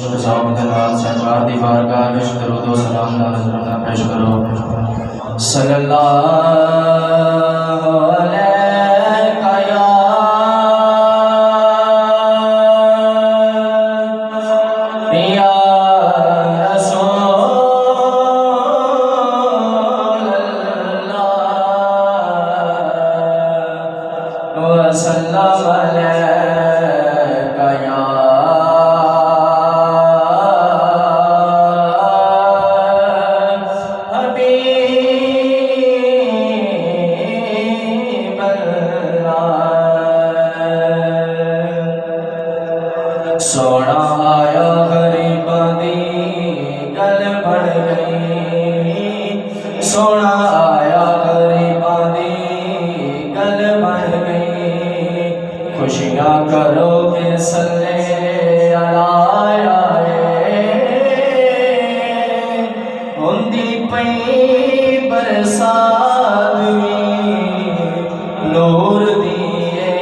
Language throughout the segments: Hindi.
सरकार दी बारगाह विच दरूद व सलाम दा नज़राना पेश करो। सल्लल्लाहु अलैका या रसूल अल्लाह व सल्लम अलैका या सोना आया गरीबां दी गल बन गई, सोना आया गरीबां दी गल बन गई। खुशियां करो के सल्ले अलाया होंदी पई बरसात भी नूर दिए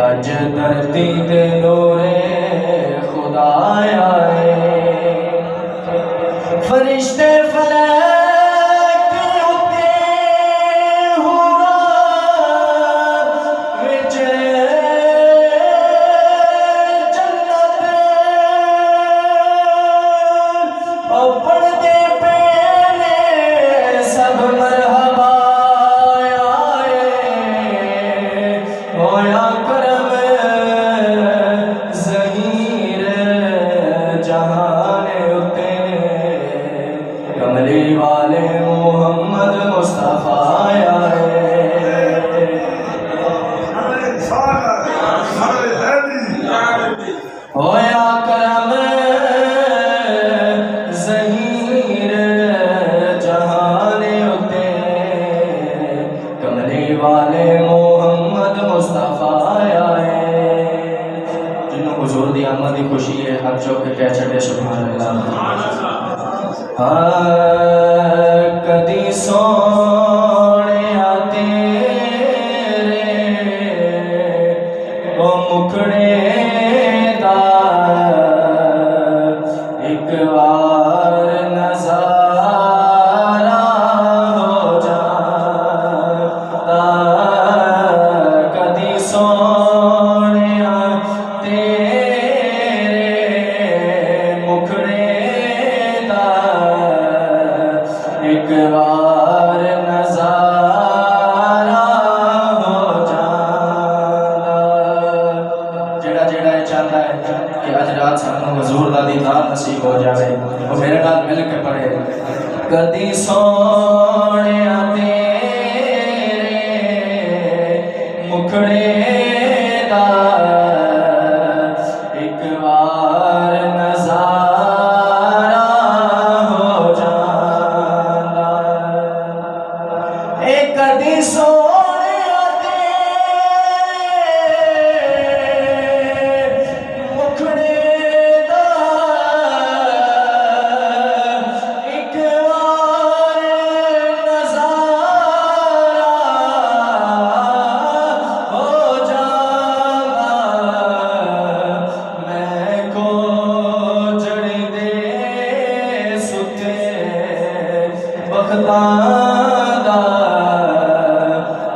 अज धरती दे नूरे खुदाया फरिश्ते फलक उते हुरा विच जन्नत पढ़दे पेने सब मरहबा होया करम ज़हीर जहान उते कमली वाले मोहम्मद मुस्तफा होया करम ज़हीर जहान उते कमली वाले मोहम्मद मुस्तफा जिन्हों हुजूर दी आमद की खुशी है हर चौक कह छड़े सुभान अल्लाह। कदी सोहनिया तेरे ओ मुखड़े दा एक बार नज़ारा हो जाता। कदी सोहनिया तेरे मुखड़े दा एक बार नज़ारा हो जाता। जेड़ा जेड़ा चाहता है कि अज रात सानू हुजूर दा दीदार नसीब हो जाए वो मेरे नाल मिल के पढ़े। कदी सोहनिया तेरे मुखड़े दा एक बार नज़ारा हो जाता। ए कदी सोहनिया तेरे मुखड़े दा एक बार नज़ारा हो जाता। मैं को जड़ दे सुते बख्तां दा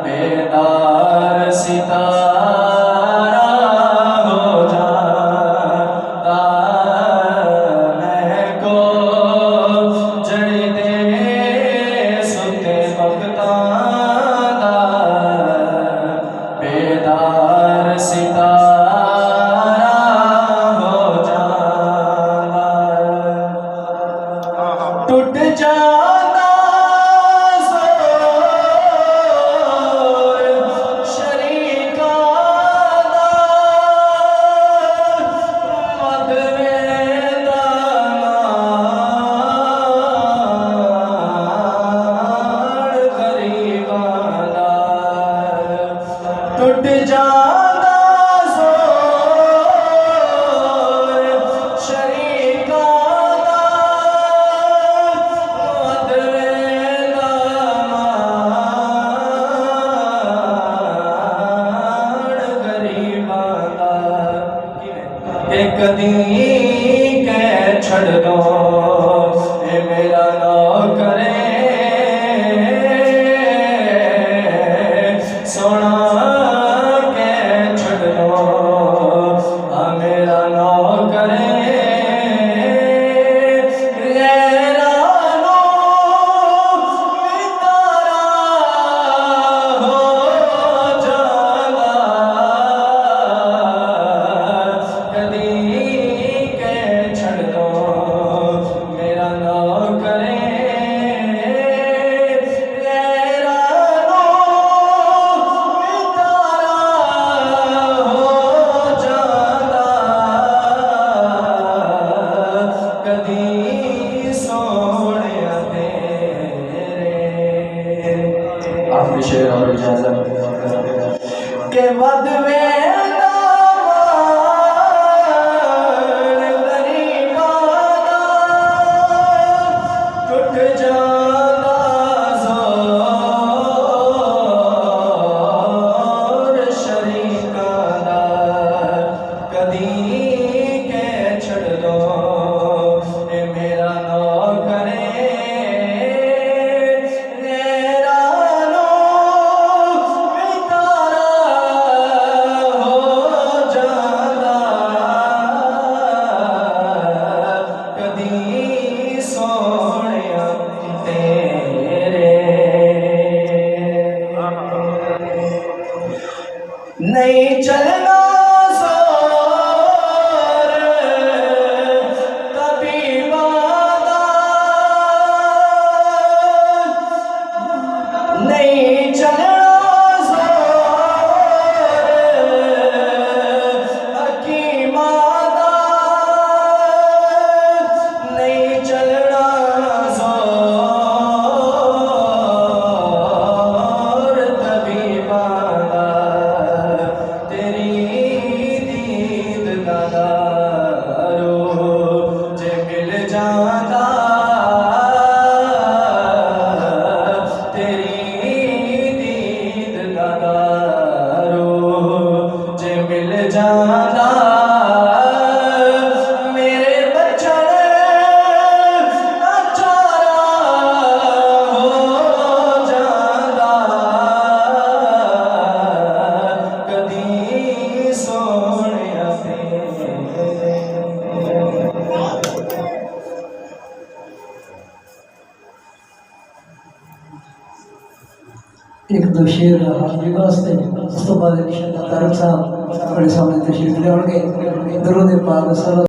बेदार सितारा हो जाता। मैं को जड़ दे सुते बख्तां दा बेदार सितारा हो जाता। टूट जाता के छड़ दो ए मेरा नौकरे सोना के छड़ दो आ मेरा नौकरे आखिरी शेर और इजाजत के वद टूट जाना जोर शरीका दा कदी के छड़ दो ए मेरा नौकरे नहीं चलना जोर कभी वादा नहीं चलना जोर हकीमादा नहीं चलना जोर कभी वादा जाना मेरे बचन नाचारा हो जाना कदी सोनिया एक दो शेर हाफिज वास्ते उस तो बाद इंशाअल्लाह तारिक साहब अपने सामने तशरीफ ले आएंगे दरूद पाक